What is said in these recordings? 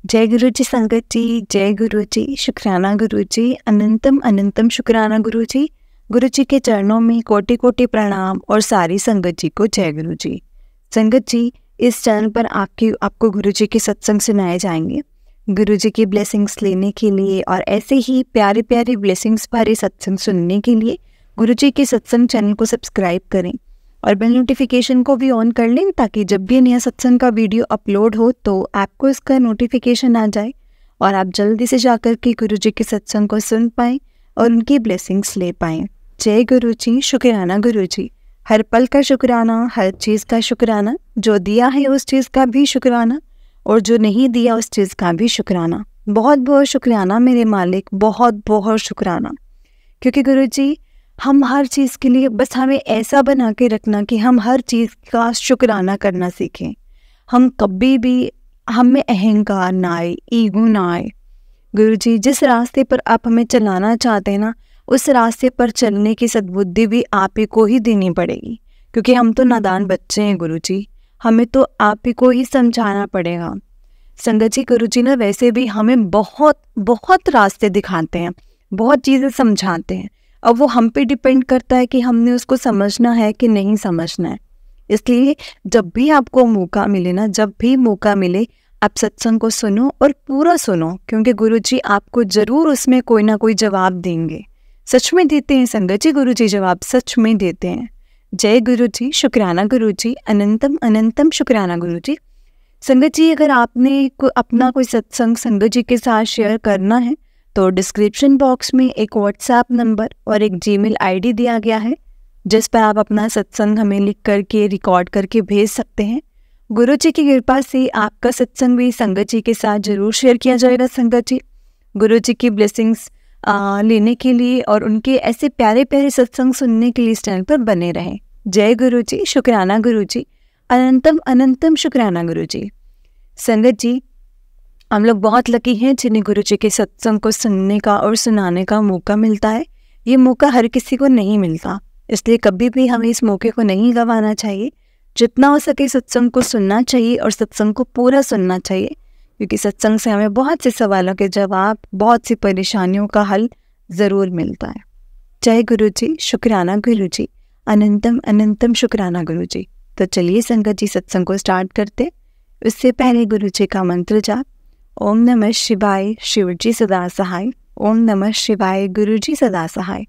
जय गुरु जी संगत जी, जय गुरु जी, शुक्राना गुरु जी, अनंतम अनंतम शुक्राना गुरु जी। गुरु जी के चरणों में कोटि कोटि प्रणाम और सारी संगत जी को जय गुरु जी। संगत जी, इस चैनल पर आपको गुरु जी के सत्संग सुनाए जाएंगे। गुरु जी की ब्लेसिंग्स लेने के लिए और ऐसे ही प्यारे प्यारे ब्लेसिंग्स भरे सत्संग सुनने के लिए गुरु जी के सत्संग चैनल को सब्सक्राइब करें और बेल नोटिफिकेशन को भी ऑन कर लें, ताकि जब भी नया सत्संग का वीडियो अपलोड हो तो आपको इसका नोटिफिकेशन आ जाए और आप जल्दी से जाकर के गुरु जी के सत्संग को सुन पाएँ और उनकी ब्लेसिंग्स ले पाएँ। जय गुरु जी, शुक्राना गुरु जी। हर पल का शुक्राना, हर चीज़ का शुक्राना, जो दिया है उस चीज़ का भी शुक्राना और जो नहीं दिया उस चीज़ का भी शुक्राना। बहुत बहुत शुक्राना मेरे मालिक, बहुत बहुत शुक्राना। क्योंकि गुरु जी, हम हर चीज़ के लिए बस हमें ऐसा बना के रखना कि हम हर चीज़ का शुक्राना करना सीखें। हम कभी भी हम में अहंकार ना आए, ईगो ना आए। गुरु जी, जिस रास्ते पर आप हमें चलाना चाहते हैं ना, उस रास्ते पर चलने की सद्बुद्धि भी आप ही को ही देनी पड़ेगी, क्योंकि हम तो नादान बच्चे हैं गुरु जी। हमें तो आप ही को ही समझाना पड़ेगा। संगत जी, गुरु जी ना वैसे भी हमें बहुत बहुत रास्ते दिखाते हैं, बहुत चीज़ें समझाते हैं। अब वो हम पे डिपेंड करता है कि हमने उसको समझना है कि नहीं समझना है। इसलिए जब भी आपको मौका मिले ना, जब भी मौका मिले, आप सत्संग को सुनो और पूरा सुनो, क्योंकि गुरु जी आपको ज़रूर उसमें कोई ना कोई जवाब देंगे। सच में देते हैं संगत जी, गुरु जी जवाब सच में देते हैं। जय गुरु जी, शुक्राना गुरु जी, अनंतम अनंतम शुक्राना गुरु जी। संगत जी, अगर आपने अपना कोई सत्संग संगत जी के साथ शेयर करना है तो डिस्क्रिप्शन बॉक्स में एक व्हाट्सएप नंबर और एक जीमेल आईडी दिया गया है, जिस पर आप अपना सत्संग हमें लिख करके रिकॉर्ड करके भेज सकते हैं। गुरु जी की कृपा से आपका सत्संग भी संगत जी के साथ जरूर शेयर किया जाएगा। संगत जी, गुरु जी की ब्लेसिंग्स लेने के लिए और उनके ऐसे प्यारे प्यारे सत्संग सुनने के लिए इस चैनल पर बने रहें। जय गुरु जी, शुक्राना गुरु जी, अनंतम अनंतम शुक्राना गुरु जी। संगत जी, हम लोग बहुत लकी हैं जिन्हें गुरु जी के सत्संग को सुनने का और सुनाने का मौका मिलता है। ये मौका हर किसी को नहीं मिलता, इसलिए कभी भी हमें इस मौके को नहीं गंवाना चाहिए। जितना हो सके सत्संग को सुनना चाहिए और सत्संग को पूरा सुनना चाहिए, क्योंकि सत्संग से हमें बहुत से सवालों के जवाब, बहुत सी परेशानियों का हल ज़रूर मिलता है। जय गुरु जी, शुक्राना गुरु जी, अनंतम अनंतम शुक्राना गुरु जी। तो चलिए संगत जी, सत्संग को स्टार्ट करते। उससे पहले गुरु जी का मंत्र जाप। ओम नमः शिवाय, शिव जी सदा सहाय। ओम नमः शिवाय, गुरु जी सदा सहाय।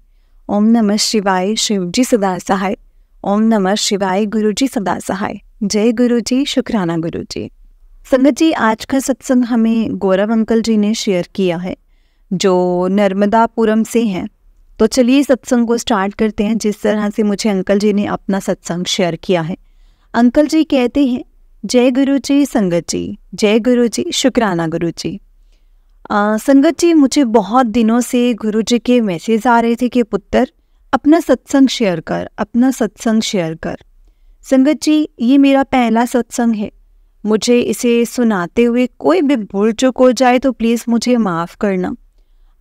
ओम नमः शिवाय, शिव जी सदा सहाय। ओम नमः शिवाय, गुरु जी सदा सहाय। जय गुरु जी, शुक्राना गुरु जी। संगत जी, आज का सत्संग हमें गौरव अंकल जी ने शेयर किया है, जो नर्मदापुरम से हैं। तो चलिए सत्संग को स्टार्ट करते हैं, जिस तरह से मुझे अंकल जी ने अपना सत्संग शेयर किया है। अंकल जी कहते हैं, जय गुरु जी संगत जी, जय गुरु जी, शुक्राना गुरु जी। संगत जी, मुझे बहुत दिनों से गुरु जी के मैसेज आ रहे थे कि पुत्र अपना सत्संग शेयर कर, अपना सत्संग शेयर कर। संगत जी, ये मेरा पहला सत्संग है। मुझे इसे सुनाते हुए कोई भी भूल चूक हो जाए तो प्लीज़ मुझे माफ़ करना।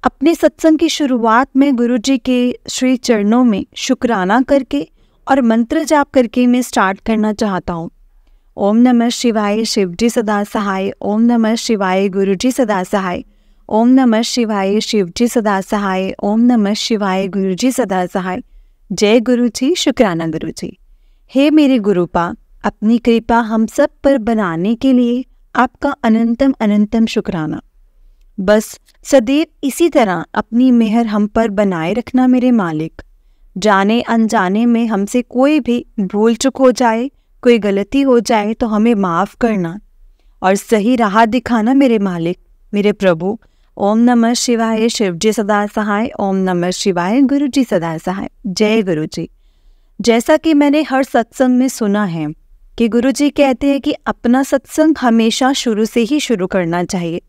अपने सत्संग की शुरुआत में गुरु जी के श्री चरणों में शुक्राना करके और मंत्र जाप करके मैं स्टार्ट करना चाहता हूँ। ओम नमः शिवाय, शिव जी सदा सहाय। ओम नमः शिवाय, गुरु जी सदा सहाय। ओम नमः शिवाय, शिव जी सदा सहाय। ओम नमः शिवाय, गुरु जी सदा सहाय। जय गुरु जी, शुक्राना गुरु जी। हे मेरे गुरुपा, अपनी कृपा हम सब पर बनाने के लिए आपका अनंतम अनंतम शुक्राना। बस सदैव इसी तरह अपनी मेहर हम पर बनाए रखना मेरे मालिक। जाने अनजाने में हमसे कोई भी भूल चूक हो जाए, कोई गलती हो जाए तो हमें माफ़ करना और सही राह दिखाना मेरे मालिक, मेरे प्रभु। ओम नमः शिवाय, शिव जी सदा सहाय। ओम नमः शिवाय, गुरु जी सदा सहाय। जय गुरु जी। जैसा कि मैंने हर सत्संग में सुना है कि गुरु जी कहते हैं कि अपना सत्संग हमेशा शुरू से ही शुरू करना चाहिए,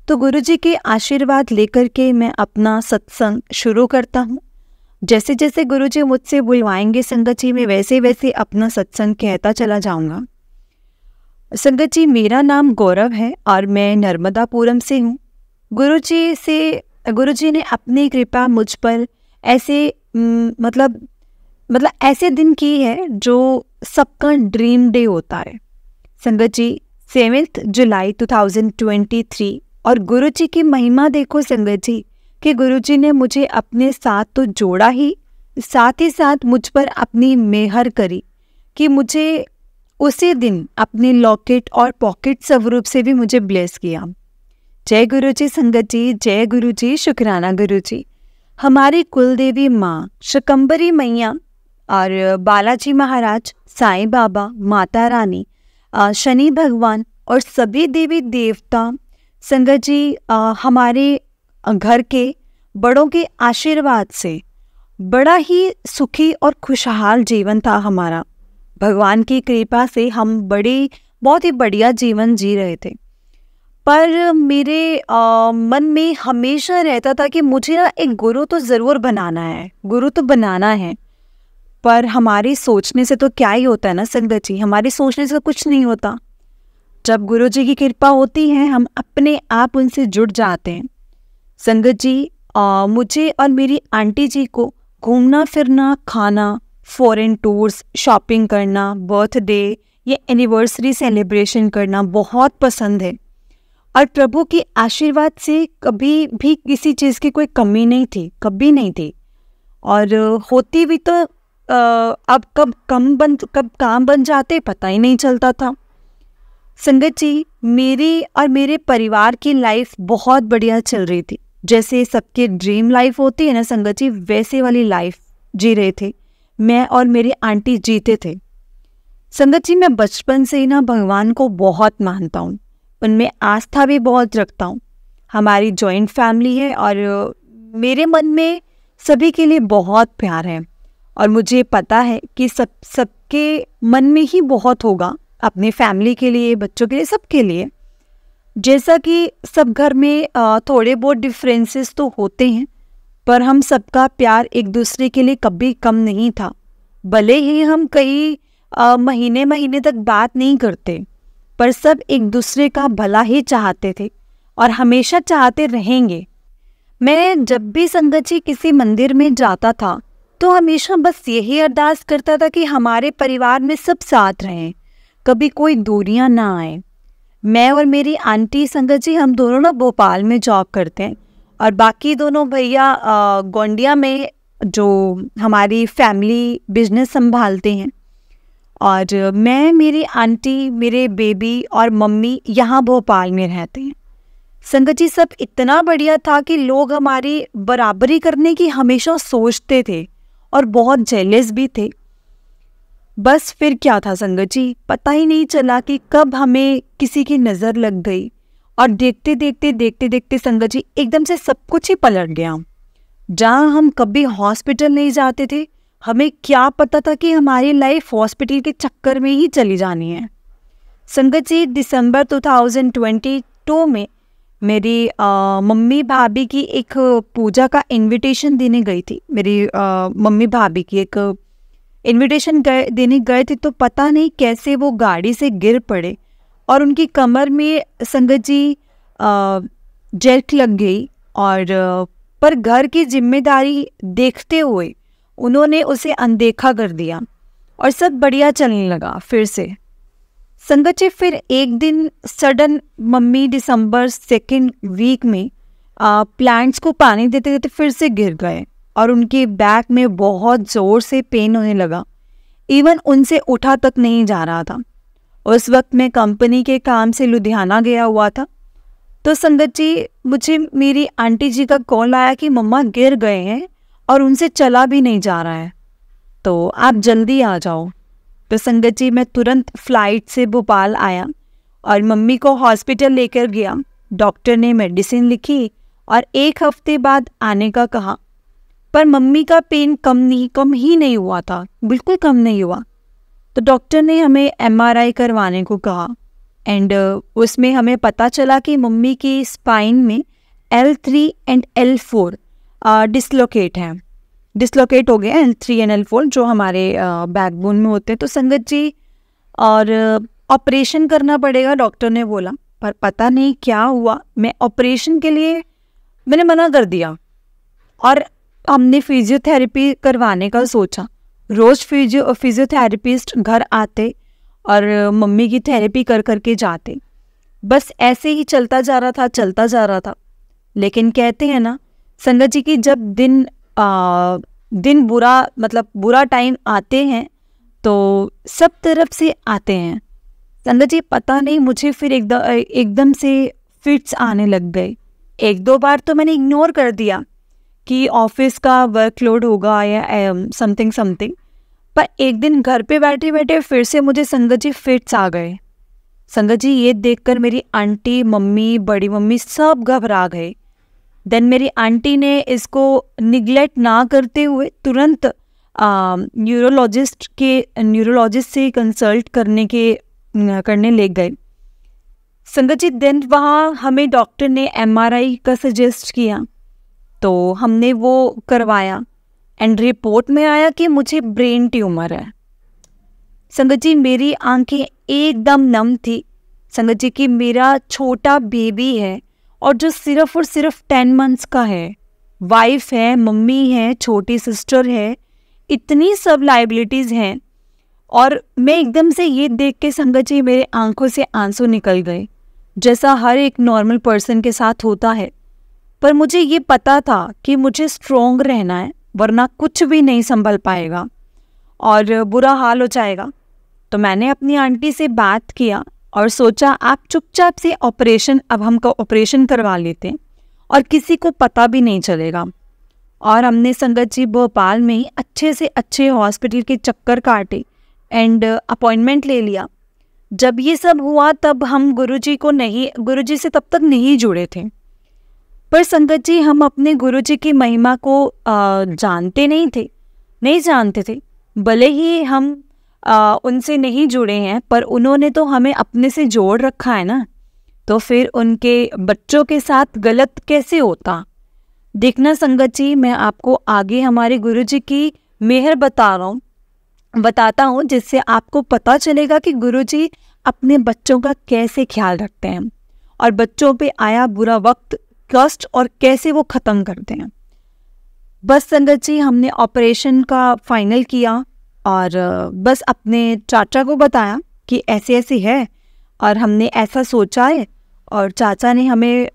तो गुरु जी के आशीर्वाद लेकर के मैं अपना सत्संग शुरू करता हूँ। जैसे जैसे गुरु जी मुझसे बुलवाएंगे संगत जी, मैं वैसे वैसे अपना सत्संग कहता चला जाऊँगा। संगत जी, मेरा नाम गौरव है और मैं नर्मदापुरम से हूँ। गुरु जी ने अपनी कृपा मुझ पर ऐसे मतलब ऐसे दिन की है जो सबका ड्रीम डे होता है। संगत जी, 7 जुलाई 2023। और गुरु जी की महिमा देखो संगत जी, कि गुरु जी ने मुझे अपने साथ तो जोड़ा ही साथ मुझ पर अपनी मेहर करी कि मुझे उसी दिन अपने लॉकेट और पॉकेट स्वरूप से भी मुझे ब्लेस किया। जय गुरु जी संगत जी, जय गुरु जी, शुक्राना गुरु जी। हमारी कुलदेवी माँ शकंबरी मैया और बालाजी महाराज, साईं बाबा, माता रानी, शनि भगवान और सभी देवी देवता संगत जी हमारे घर के बड़ों के आशीर्वाद से बड़ा ही सुखी और खुशहाल जीवन था हमारा। भगवान की कृपा से हम बहुत ही बढ़िया जीवन जी रहे थे। पर मेरे मन में हमेशा रहता था कि मुझे ना एक गुरु तो ज़रूर बनाना है, गुरु तो बनाना है। पर हमारी सोचने से तो क्या ही होता है ना संगत जी, हमारी सोचने से तो कुछ नहीं होता। जब गुरु जी की कृपा होती है हम अपने आप उनसे जुड़ जाते हैं। संगत जी मुझे और मेरी आंटी जी को घूमना फिरना, खाना, फॉरेन टूर्स, शॉपिंग करना, बर्थडे या एनिवर्सरी सेलिब्रेशन करना बहुत पसंद है। और प्रभु की आशीर्वाद से कभी भी किसी चीज़ की कोई कमी नहीं थी, कभी नहीं थी। और होती भी तो अब कब काम बन जाते पता ही नहीं चलता था। संगत जी मेरी और मेरे परिवार की लाइफ बहुत बढ़िया चल रही थी। जैसे सबके ड्रीम लाइफ होती है ना संगत जी, वैसे वाली लाइफ जी रहे थे। मैं और मेरी आंटी जीते थे। संगत जी मैं बचपन से ही ना भगवान को बहुत मानता हूँ, उनमें आस्था भी बहुत रखता हूँ। हमारी जॉइंट फैमिली है और मेरे मन में सभी के लिए बहुत प्यार है। और मुझे पता है कि सबके मन में ही बहुत होगा, अपने फैमिली के लिए, बच्चों के लिए, सबके लिए। जैसा कि सब घर में थोड़े बहुत डिफरेंसेस तो होते हैं, पर हम सबका प्यार एक दूसरे के लिए कभी कम नहीं था। भले ही हम कई महीने तक बात नहीं करते, पर सब एक दूसरे का भला ही चाहते थे और हमेशा चाहते रहेंगे। मैं जब भी संगत जी किसी मंदिर में जाता था तो हमेशा बस यही अरदास करता था कि हमारे परिवार में सब साथ रहें, कभी कोई दूरियां ना आए। मैं और मेरी आंटी संगत जी हम दोनों ना भोपाल में जॉब करते हैं और बाकी दोनों भैया गोंडिया में जो हमारी फैमिली बिजनेस संभालते हैं। और मैं, मेरी आंटी, मेरे बेबी और मम्मी यहाँ भोपाल में रहते हैं। संगत जी सब इतना बढ़िया था कि लोग हमारी बराबरी करने की हमेशा सोचते थे और बहुत जेलस भी थे। बस फिर क्या था संगत जी, पता ही नहीं चला कि कब हमें किसी की नज़र लग गई और देखते देखते संगत जी एकदम से सब कुछ ही पलट गया। जहाँ हम कभी हॉस्पिटल नहीं जाते थे, हमें क्या पता था कि हमारी लाइफ हॉस्पिटल के चक्कर में ही चली जानी है। संगत जी दिसंबर 2022 में मेरी मम्मी भाभी की एक पूजा का इनविटेशन देने गई थी। मेरी मम्मी भाभी की एक इनविटेशन देने गए थे, तो पता नहीं कैसे वो गाड़ी से गिर पड़े और उनकी कमर में संगत जी जर्क लग गई। और पर घर की जिम्मेदारी देखते हुए उन्होंने उसे अनदेखा कर दिया और सब बढ़िया चलने लगा फिर से। संगत जी फिर एक दिन सडन मम्मी दिसंबर 2nd वीक में प्लांट्स को पानी देते देते फिर से गिर गए और उनके बैक में बहुत ज़ोर से पेन होने लगा। इवन उनसे उठा तक नहीं जा रहा था। उस वक्त मैं कंपनी के काम से लुधियाना गया हुआ था। तो संगत जी मुझे मेरी आंटी जी का कॉल आया कि मम्मा गिर गए हैं और उनसे चला भी नहीं जा रहा है, तो आप जल्दी आ जाओ। तो संगत जी मैं तुरंत फ्लाइट से भोपाल आया और मम्मी को हॉस्पिटल लेकर गया। डॉक्टर ने मेडिसिन लिखी और 1 हफ्ते बाद आने का कहा, पर मम्मी का पेन कम ही नहीं हुआ था, बिल्कुल कम नहीं हुआ। तो डॉक्टर ने हमें MRI करवाने को कहा एंड उसमें हमें पता चला कि मम्मी की स्पाइन में L3 एंड L4 डिसलोकेट हो गया। L3 एंड L4 जो हमारे बैकबोन में होते हैं। तो संगत जी और ऑपरेशन करना पड़ेगा डॉक्टर ने बोला, पर पता नहीं क्या हुआ, मैं ऑपरेशन के लिए मैंने मना कर दिया और हमने फिजियोथेरेपी करवाने का सोचा। रोज़ फिजियोथेरेपिस्ट घर आते और मम्मी की थेरेपी कर करके जाते। बस ऐसे ही चलता जा रहा था। लेकिन कहते हैं ना संगत जी की जब दिन बुरा टाइम आते हैं तो सब तरफ से आते हैं। संगत जी पता नहीं मुझे फिर एकदम से फिट्स आने लग गए। 1-2 बार तो मैंने इग्नोर कर दिया कि ऑफिस का वर्कलोड होगा या समथिंग, पर एक दिन घर पे बैठे बैठे फिर से मुझे संगत जी फिट्स आ गए। संगत जी ये देखकर मेरी आंटी, मम्मी, बड़ी मम्मी सब घबरा गए। देन मेरी आंटी ने इसको निगलेक्ट ना करते हुए तुरंत न्यूरोलॉजिस्ट से कंसल्ट करने ले गए। संगत जी देन वहाँ हमें डॉक्टर ने MRI का सजेस्ट किया, तो हमने वो करवाया एंड रिपोर्ट में आया कि मुझे ब्रेन ट्यूमर है। संगत जी मेरी आंखें एकदम नम थी। संगत जी कि मेरा छोटा बेबी है और जो सिर्फ और सिर्फ 10 मंथ्स का है, वाइफ है, मम्मी है, छोटी सिस्टर है, इतनी सब लाइबिलिटीज़ हैं। और मैं एकदम से ये देख के संगत जी मेरे आंखों से आंसू निकल गए, जैसा हर एक नॉर्मल पर्सन के साथ होता है। पर मुझे ये पता था कि मुझे स्ट्रॉन्ग रहना है, वरना कुछ भी नहीं संभल पाएगा और बुरा हाल हो जाएगा। तो मैंने अपनी आंटी से बात किया और सोचा आप चुपचाप से अब हम ऑपरेशन करवा लेते हैं और किसी को पता भी नहीं चलेगा। और हमने संगत जी भोपाल में ही अच्छे से अच्छे हॉस्पिटल के चक्कर काटे एंड अपॉइंटमेंट ले लिया। जब ये सब हुआ तब हम गुरुजी से तब तक नहीं जुड़े थे। पर संगत जी हम अपने गुरुजी की महिमा को नहीं जानते थे। भले ही हम उनसे नहीं जुड़े हैं, पर उन्होंने तो हमें अपने से जोड़ रखा है ना। तो फिर उनके बच्चों के साथ गलत कैसे होता। देखना संगत जी, मैं आपको आगे हमारे गुरुजी की मेहर बताता हूँ, जिससे आपको पता चलेगा कि गुरुजी अपने बच्चों का कैसे ख्याल रखते हैं और बच्चों पे आया बुरा वक्त, कष्ट और कैसे वो ख़त्म करते हैं। बस संगत जी हमने ऑपरेशन का फाइनल किया और बस अपने चाचा को बताया कि ऐसे ऐसे है और हमने ऐसा सोचा है। और चाचा ने हमें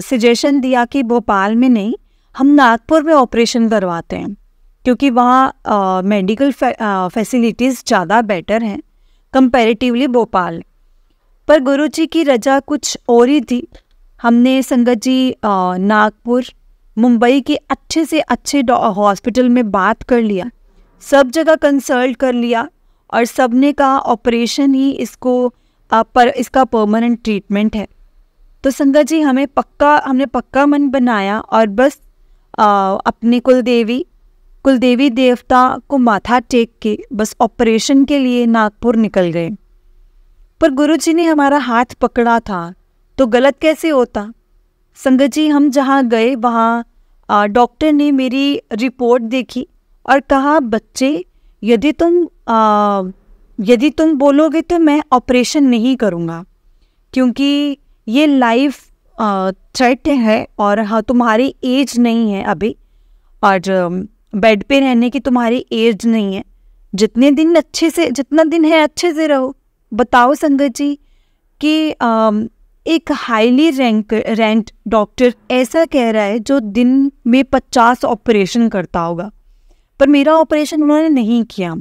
सजेशन दिया कि भोपाल में नहीं, हम नागपुर में ऑपरेशन करवाते हैं, क्योंकि वहाँ मेडिकल फैसिलिटीज़ ज़्यादा बेटर हैं कंपैरेटिवली भोपाल। पर गुरुजी की रजा कुछ और ही थी। हमने संगत जी नागपुर, मुंबई के अच्छे से अच्छे हॉस्पिटल में बात कर लिया, सब जगह कंसल्ट कर लिया और सब ने कहा ऑपरेशन ही इसका परमानेंट ट्रीटमेंट है। तो संगत जी हमने पक्का मन बनाया और बस अपने कुलदेवी देवता को माथा टेक के बस ऑपरेशन के लिए नागपुर निकल गए। पर गुरुजी ने हमारा हाथ पकड़ा था तो गलत कैसे होता। संगत जी हम जहाँ गए वहाँ डॉक्टर ने मेरी रिपोर्ट देखी और कहा बच्चे यदि तुम बोलोगे तो मैं ऑपरेशन नहीं करूँगा, क्योंकि ये लाइफ थ्रेट है और हाँ तुम्हारी एज नहीं है अभी, और बेड पे रहने की तुम्हारी एज नहीं है। जितना दिन है अच्छे से रहो। बताओ संगत जी कि एक हाईली रैंक्ड डॉक्टर ऐसा कह रहा है जो दिन में 50 ऑपरेशन करता होगा, पर मेरा ऑपरेशन उन्होंने नहीं किया।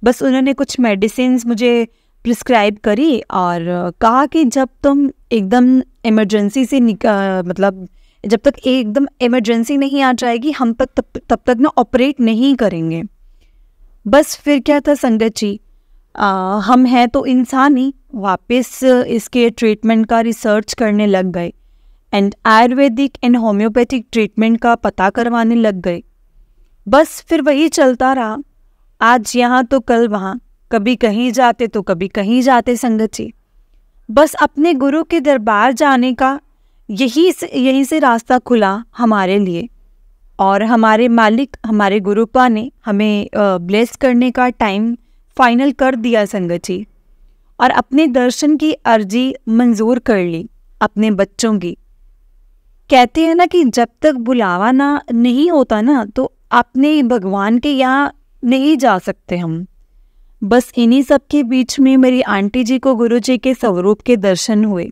बस उन्होंने कुछ मेडिसिन मुझे प्रिस्क्राइब करी और कहा कि जब तुम एकदम इमरजेंसी से जब तक एकदम इमरजेंसी नहीं आ जाएगी हम तब तक ना ऑपरेट नहीं करेंगे। बस फिर क्या था संगत जी, हम हैं तो इंसान ही, वापस इसके ट्रीटमेंट का रिसर्च करने लग गए and Ayurvedic and homeopathic treatment का पता करवाने लग गए। बस फिर वही चलता रहा, आज यहाँ तो कल वहाँ, कभी कहीं जाते तो कभी कहीं जाते संगत जी। बस अपने गुरु के दरबार जाने का यहीं से रास्ता खुला हमारे लिए और हमारे मालिक हमारे गुरुपा ने हमें ब्लेस करने का टाइम फाइनल कर दिया संगत जी, और अपने दर्शन की अर्जी मंजूर कर ली अपने बच्चों की। कहते हैं ना कि जब तक बुलावा ना नहीं होता ना तो अपने भगवान के यहाँ नहीं जा सकते हम। बस इन्हीं सब के बीच में मेरी आंटी जी को गुरुजी के स्वरूप के दर्शन हुए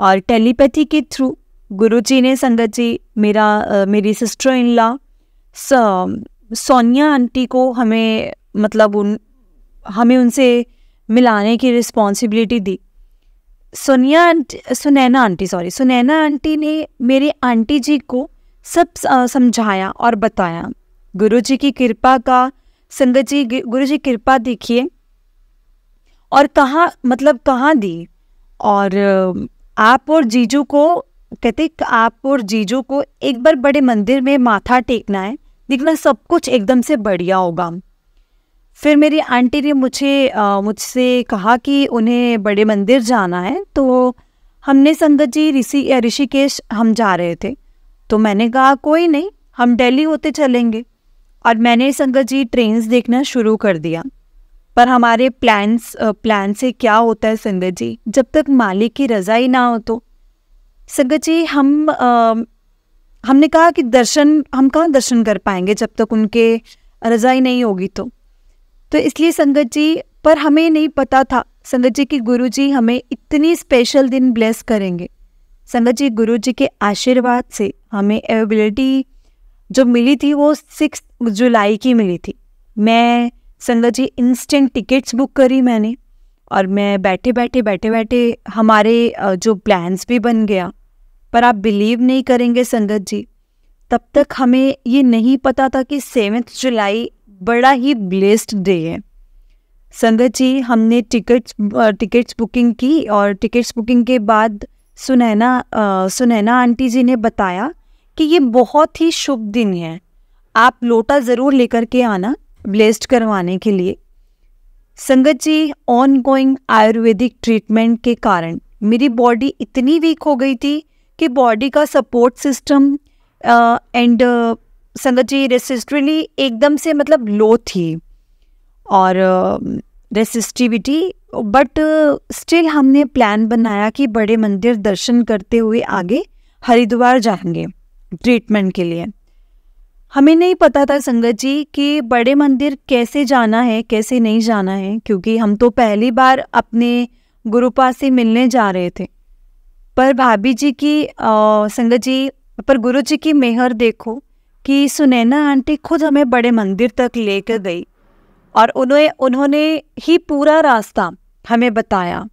और टेलीपैथी के थ्रू गुरुजी ने संगत जी मेरी sister in law Sonia aunty को हमें उनसे मिलाने की रिस्पॉन्सिबिलिटी दी। सुनैना आंटी ने मेरी आंटी जी को सब समझाया और बताया। गुरुजी की कृपा का संगत जी, गुरुजी कृपा देखिए और कहाँ दी। और आप और जीजू को एक बार बड़े मंदिर में माथा टेकना है, देखना सब कुछ एकदम से बढ़िया होगा। फिर मेरी आंटी ने मुझसे कहा कि उन्हें बड़े मंदिर जाना है, तो हमने संगत जी ऋषिकेश हम जा रहे थे, तो मैंने कहा कोई नहीं, हम दिल्ली होते चलेंगे। और मैंने संगत जी ट्रेन्स देखना शुरू कर दिया। पर हमारे प्लान से क्या होता है संगत जी, जब तक मालिक की रज़ा ही ना हो तो संगत जी हमने कहा कि हम कहाँ दर्शन कर पाएंगे जब तक उनके रज़ा ही नहीं होगी। तो इसलिए संगत जी, पर हमें नहीं पता था संगत जी कि गुरुजी हमें इतनी स्पेशल दिन ब्लेस करेंगे। संगत जी, गुरुजी के आशीर्वाद से हमें एबिलिटी जो मिली थी वो 6 जुलाई की मिली थी। मैं संगत जी इंस्टेंट टिकट्स बुक करी मैंने, और मैं बैठे बैठे हमारे जो प्लान्स भी बन गया। पर आप बिलीव नहीं करेंगे संगत जी, तब तक हमें ये नहीं पता था कि 7 जुलाई बड़ा ही ब्लेस्ड डे है। संगत जी, हमने टिकट्स बुकिंग की, और टिकट्स बुकिंग के बाद सुनैना आंटी जी ने बताया कि ये बहुत ही शुभ दिन है, आप लोटा ज़रूर लेकर के आना ब्लेस्ड करवाने के लिए। संगत जी, ऑन गोइंग आयुर्वेदिक ट्रीटमेंट के कारण मेरी बॉडी इतनी वीक हो गई थी कि बॉडी का सपोर्ट सिस्टम एंड संगत जी रेसिस्टिविटी एकदम से लो थी, और रेसिस्टिविटी, बट स्टिल हमने प्लान बनाया कि बड़े मंदिर दर्शन करते हुए आगे हरिद्वार जाएंगे ट्रीटमेंट के लिए। हमें नहीं पता था संगत जी कि बड़े मंदिर कैसे जाना है कैसे नहीं जाना है, क्योंकि हम तो पहली बार अपने गुरुपा से मिलने जा रहे थे। पर भाभी जी की संगत जी, पर गुरु जी की मेहर देखो कि सुनैना आंटी खुद हमें बड़े मंदिर तक लेकर गई, और उन्होंने ही पूरा रास्ता हमें बताया।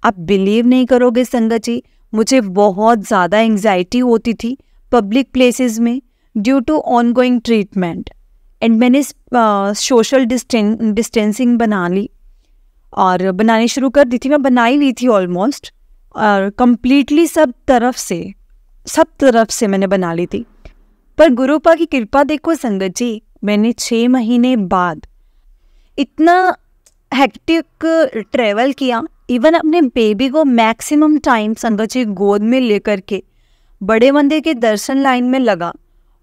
आप बिलीव नहीं करोगे संगत जी, मुझे बहुत ज़्यादा एंग्जाइटी होती थी पब्लिक प्लेसेस में due to ongoing treatment, and मैंने सोशल डिस्टेंसिंग बना ली और बनानी शुरू कर दी थी। मैं बना ही ली थी ऑलमोस्ट, और कम्प्लीटली सब तरफ से मैंने बना ली थी। पर गुरुपा की कृपा देखो संगत जी, मैंने 6 महीने बाद इतना हेक्टिक ट्रेवल किया, इवन अपने बेबी को मैक्सिमम टाइम संगत जी गोद में लेकर के बड़े मंदिर के दर्शन लाइन में लगा,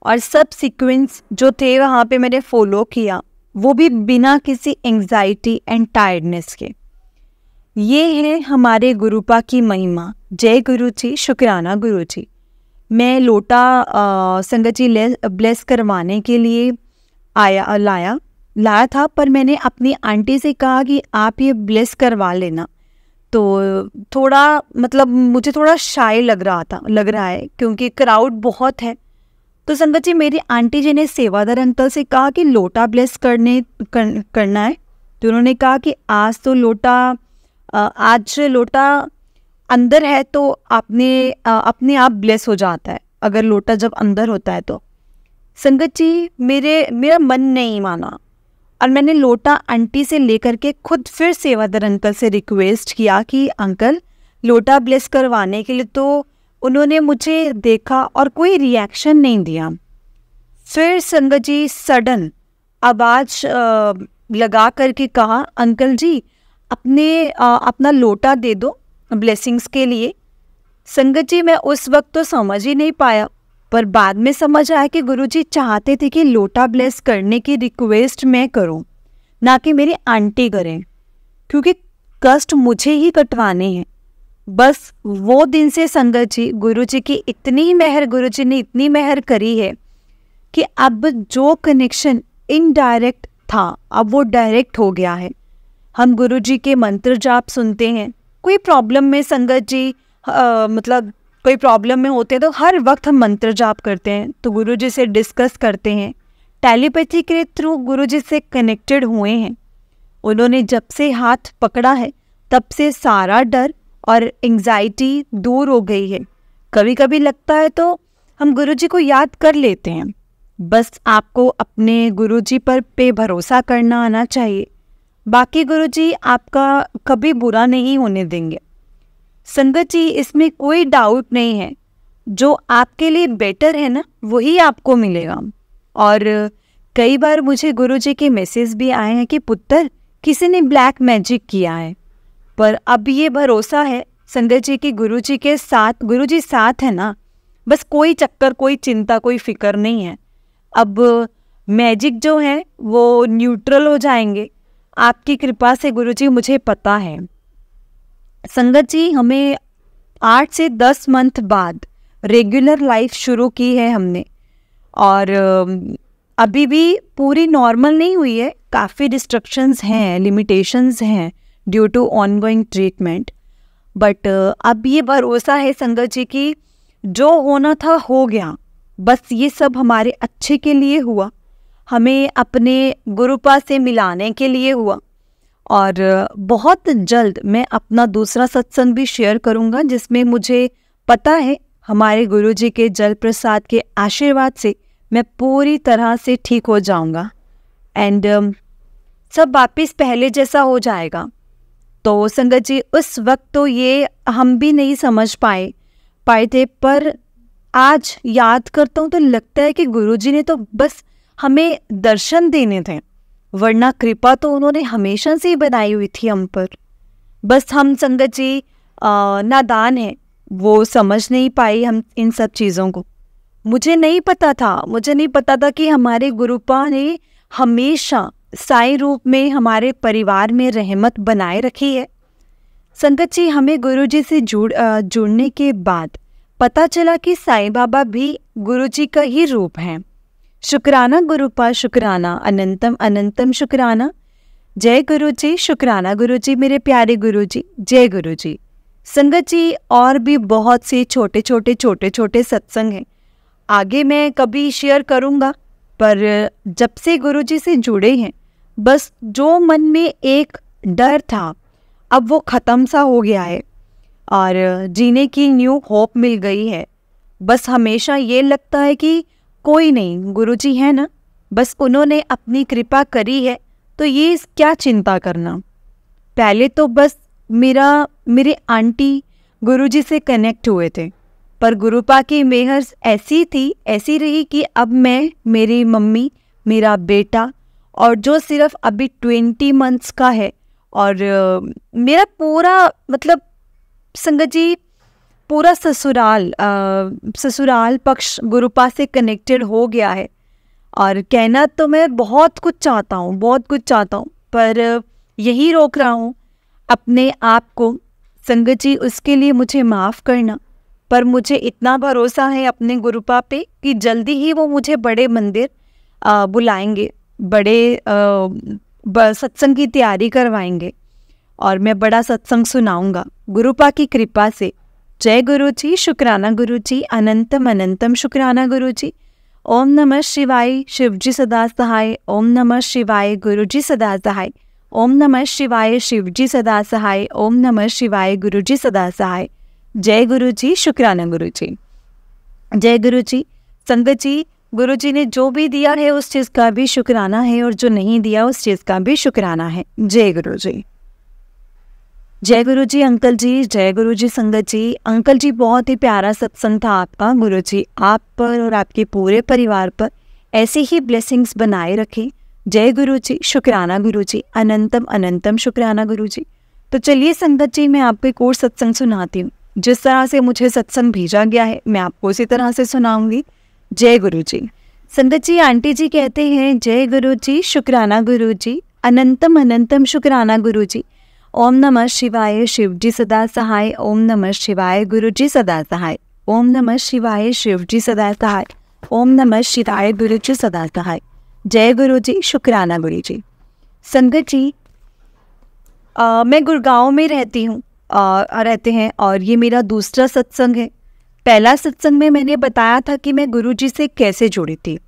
और सब सीक्वेंस जो थे वहाँ पे मैंने फॉलो किया, वो भी बिना किसी एंग्जाइटी एंड टायर्डनेस के। ये है हमारे गुरुपा की महिमा। जय गुरु जी, शुक्राना गुरु जी। मैं लोटा संगत जी ब्लेस करवाने के लिए लाया था, पर मैंने अपनी आंटी से कहा कि आप ये ब्लेस करवा लेना। तो थोड़ा मुझे थोड़ा शाय लग रहा है क्योंकि क्राउड बहुत है। तो संगत जी, मेरी आंटी जी ने सेवादार अंकल से कहा कि लोटा ब्लेस करना है। तो उन्होंने कहा कि आज लोटा अंदर है तो अपने आप ब्लेस हो जाता है, अगर लोटा जब अंदर होता है तो। संगत जी, मेरा मन नहीं माना, और मैंने लोटा आंटी से लेकर के खुद फिर सेवादार अंकल से रिक्वेस्ट किया कि अंकल लोटा ब्लेस करवाने के लिए। तो उन्होंने मुझे देखा और कोई रिएक्शन नहीं दिया। फिर संगत जी सडन आवाज़ लगा करके कहा, अंकल जी अपना लोटा दे दो ब्लेसिंग्स के लिए। संगत जी, मैं उस वक्त तो समझ ही नहीं पाया, पर बाद में समझ आया कि गुरुजी चाहते थे कि लोटा ब्लेस करने की रिक्वेस्ट मैं करूं, ना कि मेरी आंटी करें, क्योंकि कष्ट मुझे ही कटवाने हैं। बस वो दिन से संगत जी, गुरुजी ने इतनी मेहर करी है कि अब जो कनेक्शन इनडायरेक्ट था अब वो डायरेक्ट हो गया है। हम गुरुजी के मंत्र जाप सुनते हैं। कोई प्रॉब्लम में संगत जी मतलब कोई प्रॉब्लम में होते हैं तो हर वक्त हम मंत्र जाप करते हैं, तो गुरुजी से डिस्कस करते हैं, टेलीपैथी के थ्रू गुरुजी से कनेक्टेड हुए हैं। उन्होंने जब से हाथ पकड़ा है तब से सारा डर और एंजाइटी दूर हो गई है। कभी कभी लगता है तो हम गुरुजी को याद कर लेते हैं। बस आपको अपने गुरुजी पर भरोसा करना आना चाहिए। बाकी गुरुजी आपका कभी बुरा नहीं होने देंगे। संगत जी, इसमें कोई डाउट नहीं है, जो आपके लिए बेटर है ना वही आपको मिलेगा। और कई बार मुझे गुरुजी के मैसेज भी आए हैं कि पुत्र किसी ने ब्लैक मैजिक किया है, पर अब ये भरोसा है संगत जी की गुरुजी के साथ, गुरुजी साथ है ना, बस कोई चक्कर, कोई चिंता, कोई फिक्र नहीं है। अब मैजिक जो है वो न्यूट्रल हो जाएंगे आपकी कृपा से गुरुजी, मुझे पता है। संगत जी, हमें 8 से 10 मंथ बाद रेगुलर लाइफ शुरू की है हमने, और अभी भी पूरी नॉर्मल नहीं हुई है, काफ़ी डिस्ट्रक्शंस हैं, लिमिटेशंस हैं due to ongoing treatment. But अब ये भरोसा है संगत जी की जो होना था हो गया, बस ये सब हमारे अच्छे के लिए हुआ, हमें अपने गुरुपा से मिलाने के लिए हुआ। और बहुत जल्द मैं अपना दूसरा सत्संग भी शेयर करूँगा, जिसमें मुझे पता है हमारे गुरुजी के जल प्रसाद के आशीर्वाद से मैं पूरी तरह से ठीक हो जाऊँगा एंड सब वापस पहले जैसा हो जाएगा। तो संगत जी, उस वक्त तो ये हम भी नहीं समझ पाए थे, पर आज याद करता हूँ तो लगता है कि गुरुजी ने तो बस हमें दर्शन देने थे, वरना कृपा तो उन्होंने हमेशा से ही बनाई हुई थी हम पर। बस हम संगत जी नादान हैं, वो समझ नहीं पाई हम इन सब चीज़ों को। मुझे नहीं पता था कि हमारे गुरुपा ने हमेशा साईं रूप में हमारे परिवार में रहमत बनाए रखी है। संगत जी, हमें गुरुजी से जुड़ने के बाद पता चला कि साईं बाबा भी गुरुजी का ही रूप हैं। शुक्राना गुरुपा, शुक्राना, अनंतम अनंतम शुक्राना। जय गुरुजी, शुक्राना गुरुजी, मेरे प्यारे गुरुजी, जय गुरुजी। संगत जी, और भी बहुत से छोटे छोटे सत्संग हैं, आगे मैं कभी शेयर करूँगा, पर जब से गुरुजी से जुड़े हैं बस जो मन में एक डर था अब वो ख़त्म सा हो गया है और जीने की न्यू होप मिल गई है। बस हमेशा ये लगता है कि कोई नहीं, गुरुजी है ना, बस उन्होंने अपनी कृपा करी है तो ये क्या चिंता करना। पहले तो बस मेरे आंटी गुरुजी से कनेक्ट हुए थे, पर गुरुपा की मेहर ऐसी रही कि अब मैं, मेरी मम्मी, मेरा बेटा और जो सिर्फ अभी 20 मंथ्स का है, और मेरा पूरा मतलब संगत जी पूरा ससुराल पक्ष गुरुपा से कनेक्टेड हो गया है। और कहना तो मैं बहुत कुछ चाहता हूँ, पर यही रोक रहा हूँ अपने आप को। संगत जी, उसके लिए मुझे माफ़ करना, पर मुझे इतना भरोसा है अपने गुरुपा पे कि जल्दी ही वो मुझे बड़े मंदिर बुलाएंगे, बड़े सत्संग की तैयारी करवाएंगे और मैं बड़ा सत्संग सुनाऊंगा गुरुपा की कृपा से। जय गुरुजी, शुक्राना गुरुजी, अनंतम अनंतम शुक्राना गुरुजी। ओम नमः शिवाय, शिवजी सदा सहाय। ओम नमः शिवाय, गुरुजी सदा सहाय। ओम नमः शिवाय, शिवजी सदा सहाय। ओम नमः शिवाय, गुरुजी सदा सहाय। जय गुरुजी, शुक्राना गुरुजी। जय गुरुजी। संगत जी, गुरुजी ने जो भी दिया है उस चीज़ का भी शुक्राना है और जो नहीं दिया उस चीज़ का भी शुक्राना है। जय गुरुजी। जय गुरुजी अंकल जी, जय गुरुजी संगत जी। अंकल जी, बहुत ही प्यारा सत्संग था आपका। गुरुजी आप पर और आपके पूरे परिवार पर ऐसे ही ब्लेसिंग्स बनाए रखें। जय गुरुजी, शुक्राना गुरुजी, अनंतम अनंतम शुक्राना गुरुजी। तो चलिए संगत जी, मैं आपको एक और सत्संग सुनाती हूँ। जिस तरह से मुझे सत्संग भेजा गया है मैं आपको उसी तरह से सुनाऊंगी। जय गुरुजी। संगत जी, आंटी जी कहते हैं जय गुरुजी, शुक्राना गुरुजी, अनंतम अनंतम शुक्राना गुरुजी। ओम नमः शिवाय, शिवजी सदा सहाय। ओम नमः शिवाय, गुरुजी सदा सहाय। ओम नमः शिवाय, शिवजी सदा सहाय। ओम नमः शिवाय, गुरुजी सदा सहाय। जय गुरुजी, शुक्राना गुरुजी। संगत जी, मैं गुड़गांव में रहती हूँ, रहते हैं, और ये मेरा दूसरा सत्संग है। पहला सत्संग में मैंने बताया था कि मैं गुरुजी से कैसे जुड़ी थी,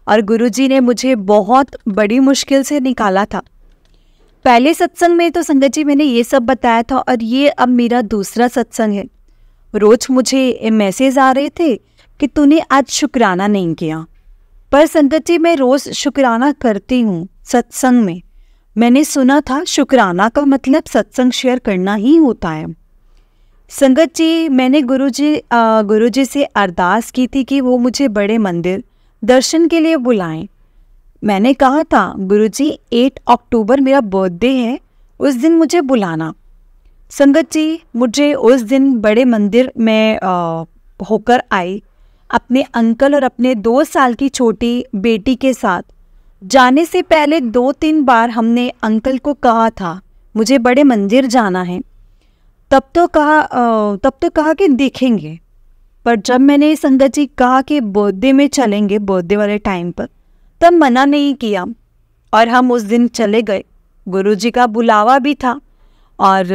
और गुरुजी ने मुझे बहुत बड़ी मुश्किल से निकाला था। पहले सत्संग में तो संगत जी मैंने ये सब बताया था, और ये अब मेरा दूसरा सत्संग है। रोज मुझे मैसेज आ रहे थे कि तूने आज शुक्राना नहीं किया, पर संगत जी मैं रोज शुक्राना करती हूँ सत्संग में। मैंने सुना था शुक्राना का मतलब सत्संग शेयर करना ही होता है। संगत जी मैंने गुरुजी से अरदास की थी कि वो मुझे बड़े मंदिर दर्शन के लिए बुलाएं। मैंने कहा था गुरुजी 8 अक्टूबर मेरा बर्थडे है, उस दिन मुझे बुलाना। संगत जी मुझे उस दिन बड़े मंदिर में होकर आई, अपने अंकल और अपने 2 साल की छोटी बेटी के साथ। जाने से पहले 2-3 बार हमने अंकल को कहा था मुझे बड़े मंदिर जाना है। तब तो कहा कि देखेंगे, पर जब मैंने संगत जी कहा कि बर्थडे में चलेंगे, बर्थडे वाले टाइम पर, तब मना नहीं किया और हम उस दिन चले गए। गुरुजी का बुलावा भी था, और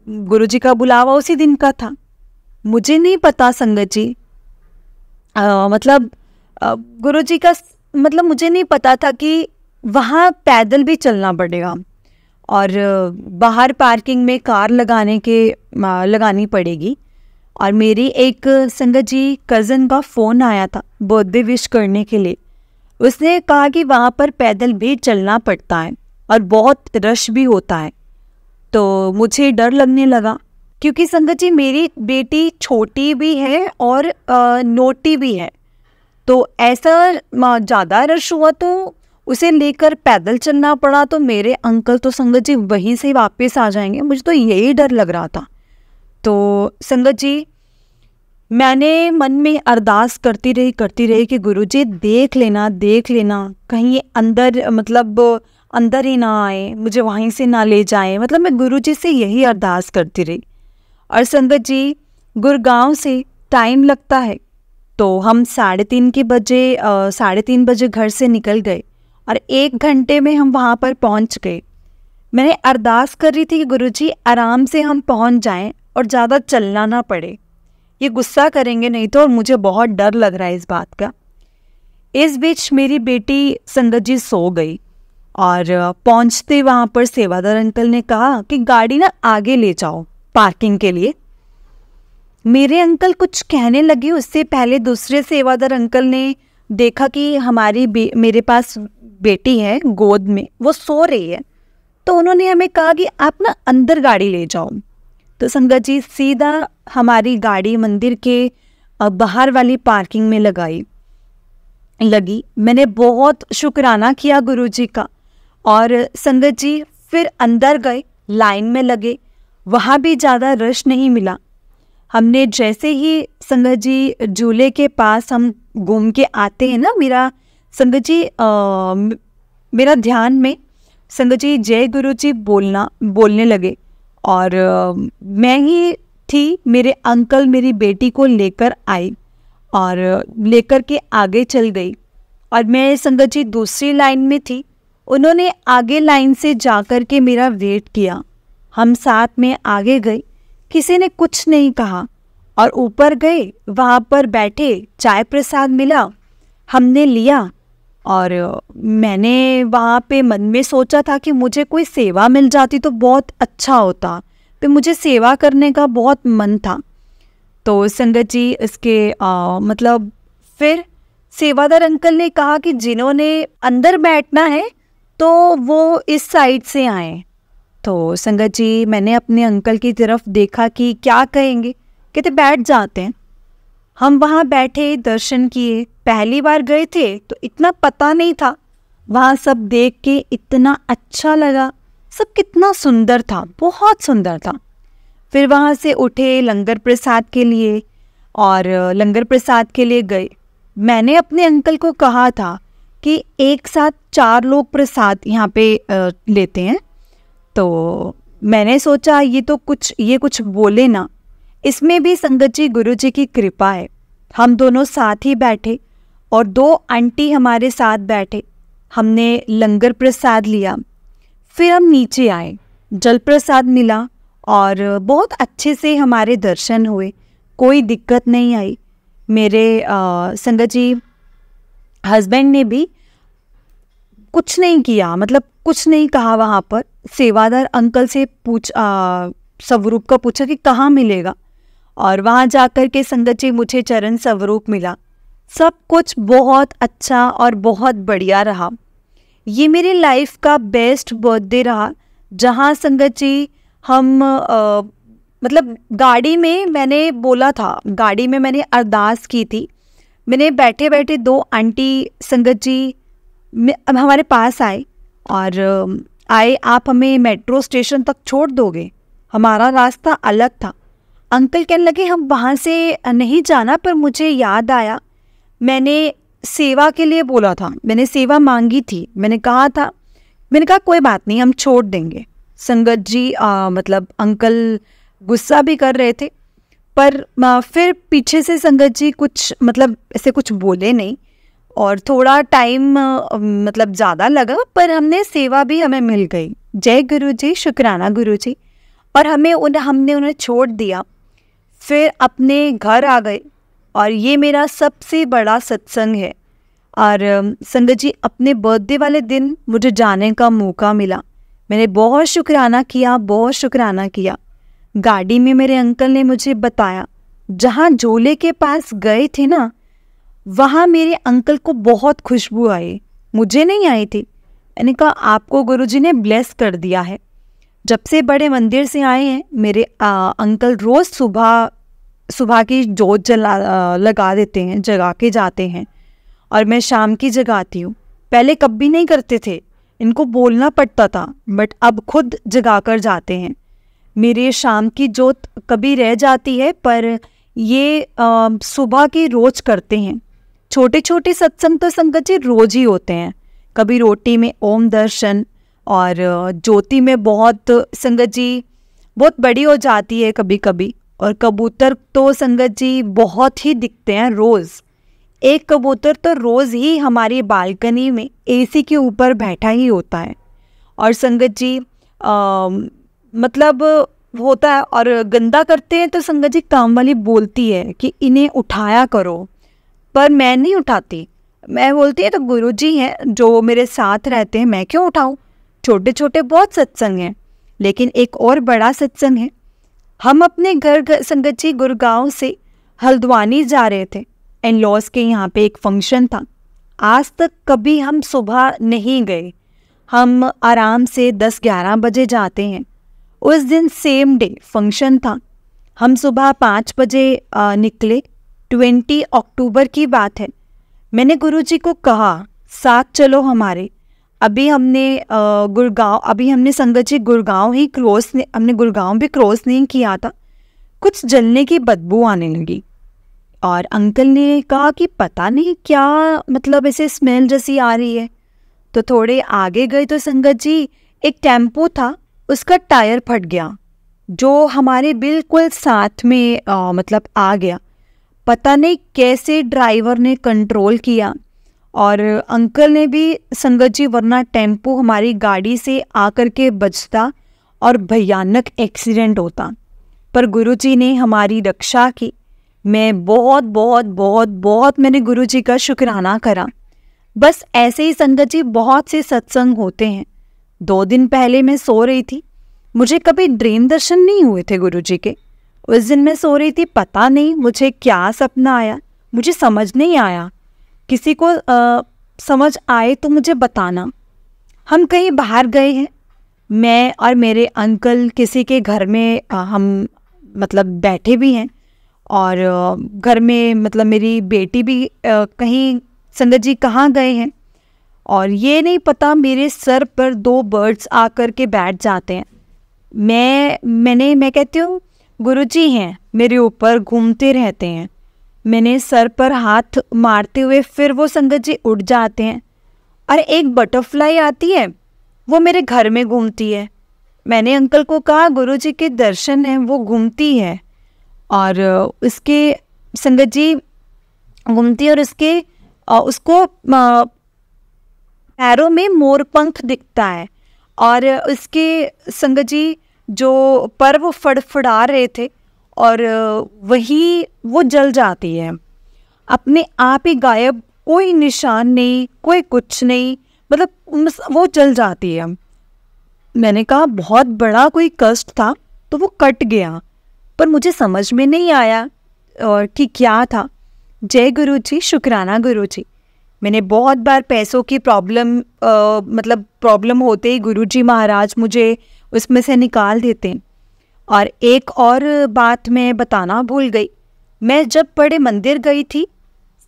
गुरुजी का बुलावा उसी दिन का था। मुझे नहीं पता संगत जी, गुरुजी का मतलब मुझे नहीं पता था कि वहाँ पैदल भी चलना पड़ेगा, और बाहर पार्किंग में कार लगानी पड़ेगी। और मेरी एक संगत जी कज़न का फ़ोन आया था बर्थडे विश करने के लिए। उसने कहा कि वहाँ पर पैदल भी चलना पड़ता है और बहुत रश भी होता है। तो मुझे डर लगने लगा, क्योंकि संगत जी मेरी बेटी छोटी भी है और नोटी भी है। तो ऐसा ज़्यादा रश हुआ तो उसे लेकर पैदल चलना पड़ा, तो मेरे अंकल तो संगत जी वहीं से वापस आ जाएंगे। मुझे तो यही डर लग रहा था। तो संगत जी मैंने मन में अरदास करती रही कि गुरुजी देख लेना कहीं ये अंदर ही ना आए, मुझे वहीं से ना ले जाए। मतलब मैं गुरुजी से यही अरदास करती रही। और संगत जी गुड़गांव से टाइम लगता है, तो हम 3:30 बजे घर से निकल गए और 1 घंटे में हम वहाँ पर पहुँच गए। मैंने अरदास कर रही थी कि गुरुजी आराम से हम पहुँच जाएं और ज़्यादा चलना ना पड़े, ये गुस्सा करेंगे नहीं तो, और मुझे बहुत डर लग रहा है इस बात का। इस बीच मेरी बेटी संगत जी सो गई, और पहुँचते वहाँ पर सेवादार अंकल ने कहा कि गाड़ी ना आगे ले जाओ पार्किंग के लिए। मेरे अंकल कुछ कहने लगे, उससे पहले दूसरे सेवादार अंकल ने देखा कि मेरे पास बेटी है गोद में, वो सो रही है, तो उन्होंने हमें कहा कि आप ना अंदर गाड़ी ले जाओ। तो संगत जी सीधा हमारी गाड़ी मंदिर के बाहर वाली पार्किंग में लगी। मैंने बहुत शुक्राना किया गुरुजी का, और संगत जी फिर अंदर गए, लाइन में लगे। वहाँ भी ज़्यादा रश नहीं मिला। हमने जैसे ही संगत जी झूले के पास हम घूम के आते हैं ना, मेरा ध्यान में संगत जी जय गुरुजी बोलने लगे, और मैं ही थी, मेरे अंकल मेरी बेटी को लेकर आई और लेकर के आगे चल गई, और मैं संगत जी दूसरी लाइन में थी। उन्होंने आगे लाइन से जाकर के मेरा वेट किया। हम साथ में आगे गए, किसी ने कुछ नहीं कहा, और ऊपर गए, वहाँ पर बैठे, चाय प्रसाद मिला, हमने लिया। और मैंने वहाँ पे मन में सोचा था कि मुझे कोई सेवा मिल जाती तो बहुत अच्छा होता, तो मुझे सेवा करने का बहुत मन था। तो संगत जी इसके फिर सेवादार अंकल ने कहा कि जिन्होंने अंदर बैठना है तो वो इस साइड से आए। तो संगत जी मैंने अपने अंकल की तरफ देखा कि क्या कहेंगे, कहते बैठ जाते हैं। हम वहाँ बैठे, दर्शन किए। पहली बार गए थे तो इतना पता नहीं था, वहाँ सब देख के इतना अच्छा लगा, सब कितना सुंदर था, बहुत सुंदर था। फिर वहाँ से उठे लंगर प्रसाद के लिए, और लंगर प्रसाद के लिए गए। मैंने अपने अंकल को कहा था कि एक साथ 4 लोग प्रसाद यहाँ पे लेते हैं। तो मैंने सोचा ये कुछ बोले ना। इसमें भी संगत जी गुरुजी की कृपा है। हम दोनों साथ ही बैठे और 2 आंटी हमारे साथ बैठे। हमने लंगर प्रसाद लिया, फिर हम नीचे आए। जल प्रसाद मिला और बहुत अच्छे से हमारे दर्शन हुए, कोई दिक्कत नहीं आई। मेरे संगत जी हस्बैंड ने भी कुछ नहीं किया, मतलब कुछ नहीं कहा। वहाँ पर सेवादार अंकल से स्वरूप का पूछा कि कहाँ मिलेगा, और वहाँ जाकर के संगत जी मुझे चरण स्वरूप मिला। सब कुछ बहुत अच्छा और बहुत बढ़िया रहा। ये मेरी लाइफ का बेस्ट बर्थडे रहा, जहाँ संगत जी हम मतलब गाड़ी में मैंने बोला था, गाड़ी में मैंने अरदास की थी। मैंने बैठे बैठे 2 आंटी संगत जी हमारे पास आए और आए, आप हमें मेट्रो स्टेशन तक छोड़ दोगे, हमारा रास्ता अलग था। अंकल कहने लगे हम वहाँ से नहीं जाना, पर मुझे याद आया मैंने सेवा के लिए बोला था, मैंने सेवा मांगी थी। मैंने कहा कोई बात नहीं, हम छोड़ देंगे। संगत जी मतलब अंकल गुस्सा भी कर रहे थे, पर फिर पीछे से संगत जी कुछ मतलब ऐसे कुछ बोले नहीं, और थोड़ा टाइम मतलब ज़्यादा लगा, पर सेवा भी हमें मिल गई। जय गुरु जी, शुक्राना गुरु जी। और हमने उन्हें छोड़ दिया, फिर अपने घर आ गए। और ये मेरा सबसे बड़ा सत्संग है। और संगत जी अपने बर्थडे वाले दिन मुझे जाने का मौका मिला। मैंने बहुत शुक्राना किया। गाड़ी में मेरे अंकल ने मुझे बताया, जहाँ झोले के पास गए थे ना, वहाँ मेरे अंकल को बहुत खुशबू आई, मुझे नहीं आई थी। मैंने कहा आपको गुरुजी ने ब्लेस कर दिया है। जब से बड़े मंदिर से आए हैं, मेरे अंकल रोज़ सुबह की जोत लगा देते हैं, जगा के जाते हैं, और मैं शाम की जगाती हूँ। पहले कभी नहीं करते थे, इनको बोलना पड़ता था, बट अब खुद जगा कर जाते हैं। मेरे शाम की जोत कभी रह जाती है, पर ये सुबह की रोज करते हैं। छोटे छोटे सत्संग तो संगत जी रोज ही होते हैं। कभी रोटी में ओम दर्शन, और ज्योति में बहुत संगत जी बहुत बड़ी हो जाती है कभी कभी। और कबूतर तो संगत जी बहुत ही दिखते हैं रोज़। एक कबूतर तो रोज़ ही हमारी बालकनी में एसी के ऊपर बैठा ही होता है। और संगत जी मतलब होता है, और गंदा करते हैं तो संगत जी काम वाली बोलती है कि इन्हें उठाया करो, पर मैं नहीं उठाती। मैं बोलती है तो गुरुजी हैं जो मेरे साथ रहते हैं, मैं क्यों उठाऊं। छोटे छोटे बहुत सत्संग हैं, लेकिन एक और बड़ा सत्संग है। हम अपने घर संगत जी गुड़गांव से हल्द्वानी जा रहे थे, इन लॉज के यहाँ पे एक फंक्शन था। आज तक कभी हम सुबह नहीं गए, हम आराम से 10-11 बजे जाते हैं। उस दिन सेम डे फंक्शन था, हम सुबह 5 बजे निकले। 20 अक्टूबर की बात है। मैंने गुरुजी को कहा साथ चलो हमारे। अभी हमने संगत जी गुड़गांव भी क्रॉस नहीं किया था, कुछ जलने की बदबू आने लगी। और अंकल ने कहा कि पता नहीं क्या, मतलब ऐसे स्मेल जैसी आ रही है। तो थोड़े आगे गए तो संगत जी एक टेम्पो था, उसका टायर फट गया, जो हमारे बिल्कुल साथ में मतलब आ गया। पता नहीं कैसे ड्राइवर ने कंट्रोल किया, और अंकल ने भी संगत जी, वरना टेम्पो हमारी गाड़ी से आकर के बजता और भयानक एक्सीडेंट होता। पर गुरुजी ने हमारी रक्षा की। मैं बहुत बहुत बहुत बहुत मैंने गुरुजी का शुक्राना करा। बस ऐसे ही संगत जी बहुत से सत्संग होते हैं। 2 दिन पहले मैं सो रही थी, मुझे कभी ड्रीम दर्शन नहीं हुए थे गुरुजी के। उस दिन मैं सो रही थी, पता नहीं मुझे क्या सपना आया, मुझे समझ नहीं आया। किसी को समझ आए तो मुझे बताना। हम कहीं बाहर गए हैं, मैं और मेरे अंकल किसी के घर में हम मतलब बैठे भी हैं, और घर में मतलब मेरी बेटी भी कहीं संगत जी कहाँ गए हैं, और ये नहीं पता मेरे सर पर 2 बर्ड्स आकर के बैठ जाते हैं। मैं कहती हूँ गुरुजी हैं, मेरे ऊपर घूमते रहते हैं। मैंने सर पर हाथ मारते हुए फिर वो संगत जी उड़ जाते हैं, और एक बटरफ्लाई आती है, वो मेरे घर में घूमती है। मैंने अंकल को कहा गुरुजी के दर्शन हैं, वो घूमती है, और उसके संगत जी घूमती है, और उसको पैरों में मोर पंख दिखता है। और उसके संगत जी जो पर्व फड़फड़ा रहे थे और वही वो जल जाती है, अपने आप ही गायब, कोई निशान नहीं, कोई कुछ नहीं, मतलब वो जल जाती है। मैंने कहा बहुत बड़ा कोई कष्ट था तो वो कट गया, पर मुझे समझ में नहीं आया और कि क्या था। जय गुरु जी, शुक्राना गुरु जी। मैंने बहुत बार पैसों की प्रॉब्लम होते ही गुरु जी महाराज मुझे उसमें से निकाल देते हैं। और एक और बात मैं बताना भूल गई, मैं जब बड़े मंदिर गई थी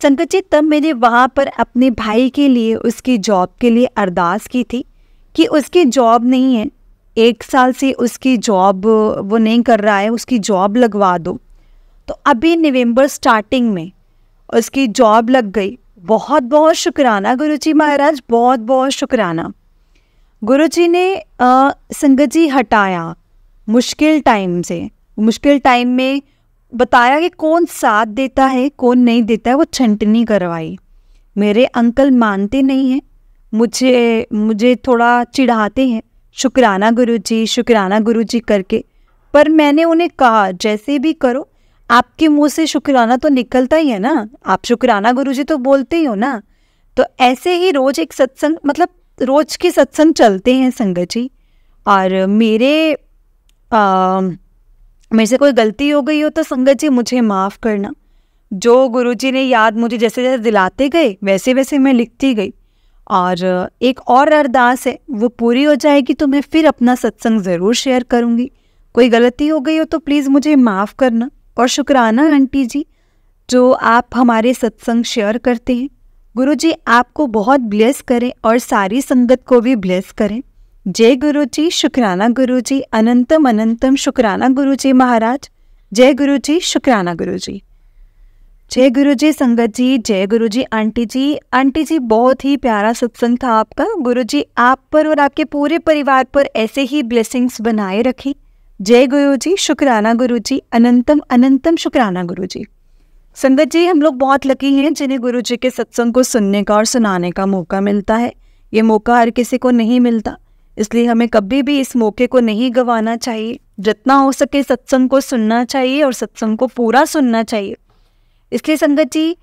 संगत जी, तब मैंने वहाँ पर अपने भाई के लिए, उसकी जॉब के लिए अरदास की थी कि उसकी जॉब नहीं है, 1 साल से उसकी जॉब वो नहीं कर रहा है, उसकी जॉब लगवा दो। तो अभी नवंबर स्टार्टिंग में उसकी जॉब लग गई। बहुत बहुत शुक्राना गुरुजी महाराज, बहुत बहुत शुक्राना। गुरुजी ने संगत जी हटाया मुश्किल टाइम से। मुश्किल टाइम में बताया कि कौन साथ देता है कौन नहीं देता है, वो छंटनी करवाई। मेरे अंकल मानते नहीं हैं, मुझे थोड़ा चिढ़ाते हैं, शुक्राना गुरुजी, शुक्राना गुरुजी करके। पर मैंने उन्हें कहा जैसे भी करो, आपके मुंह से शुक्राना तो निकलता ही है ना, आप शुक्राना गुरुजी तो बोलते ही हो ना। तो ऐसे ही रोज एक सत्संग, मतलब रोज के सत्संग चलते हैं संगत जी। और मेरे से कोई गलती हो गई हो तो संगत जी मुझे माफ़ करना। जो गुरुजी ने याद मुझे जैसे जैसे दिलाते गए वैसे वैसे मैं लिखती गई। और एक और अरदास है, वो पूरी हो जाएगी तो मैं फिर अपना सत्संग ज़रूर शेयर करूँगी। कोई गलती हो गई हो तो प्लीज़ मुझे माफ़ करना। और शुक्राना आंटी जी, जो आप हमारे सत्संग शेयर करते हैं। गुरुजी आपको बहुत ब्लेस करें और सारी संगत को भी ब्लेस करें। जय गुरुजी, शुक्राना गुरुजी, अनंतम अनंतम शुक्राना गुरुजी महाराज। जय गुरुजी, शुक्राना गुरुजी। जय गुरुजी संगत जी, जय गुरुजी आंटी जी। आंटी जी बहुत ही प्यारा सत्संग था आपका। गुरुजी आप पर और आपके पूरे परिवार पर ऐसे ही ब्लेसिंग्स बनाए रखें। जय गुरुजी, शुक्राना गुरुजी, अनंतम अनंतम शुक्राना गुरुजी। संगत जी हम लोग बहुत लकी हैं जिन्हें गुरुजी के सत्संग को सुनने का और सुनाने का मौका मिलता है। ये मौका हर किसी को नहीं मिलता, इसलिए हमें कभी भी इस मौके को नहीं गंवाना चाहिए। जितना हो सके सत्संग को सुनना चाहिए और सत्संग को पूरा सुनना चाहिए। इसलिए संगत जी,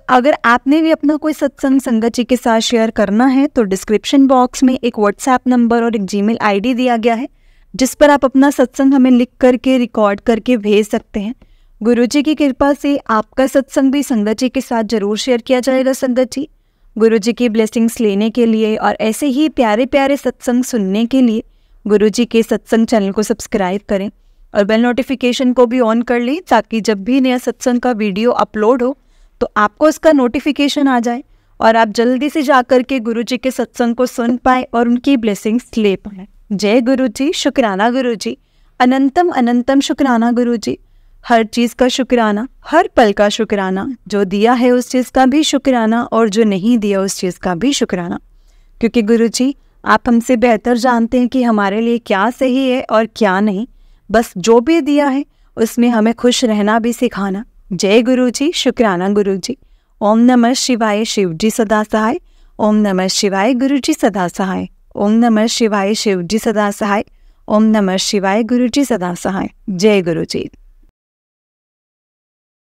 अगर आपने भी अपना कोई सत्संग संगत जी के साथ शेयर करना है तो डिस्क्रिप्शन बॉक्स में एक व्हाट्सएप नंबर और एक जीमेल आईडी दिया गया है, जिस पर आप अपना सत्संग हमें लिख करके रिकॉर्ड करके भेज सकते हैं। गुरुजी की कृपा से आपका सत्संग भी संगत जी के साथ जरूर शेयर किया जाएगा। संगत जी, गुरुजी की ब्लेसिंग्स लेने के लिए और ऐसे ही प्यारे प्यारे सत्संग सुनने के लिए गुरुजी के सत्संग चैनल को सब्सक्राइब करें और बेल नोटिफिकेशन को भी ऑन कर लें, ताकि जब भी नया सत्संग का वीडियो अपलोड हो तो आपको उसका नोटिफिकेशन आ जाए और आप जल्दी से जा कर के गुरुजी के सत्संग को सुन पाए और उनकी ब्लेसिंग्स ले पाए। जय गुरुजी, शुक्राना गुरुजी, अनंतम अनंतम शुक्राना गुरुजी। हर चीज़ का शुक्राना, हर पल का शुक्राना, जो दिया है उस चीज़ का भी शुक्राना और जो नहीं दिया उस चीज़ का भी शुक्राना। क्योंकि गुरुजी आप हमसे बेहतर जानते हैं कि हमारे लिए क्या सही है और क्या नहीं। बस जो भी दिया है उसमें हमें खुश रहना भी सिखाना। जय गुरुजी, शुक्राना गुरुजी। ओम नमः शिवाय, शिव जी सदा सहाय। ओम नमः शिवाय, गुरुजी सदा सहाय। ओम नमः शिवाय, शिव जी सदा सहाय। ओम नमः शिवाय, गुरुजी सदा सहाय। जय गुरुजी।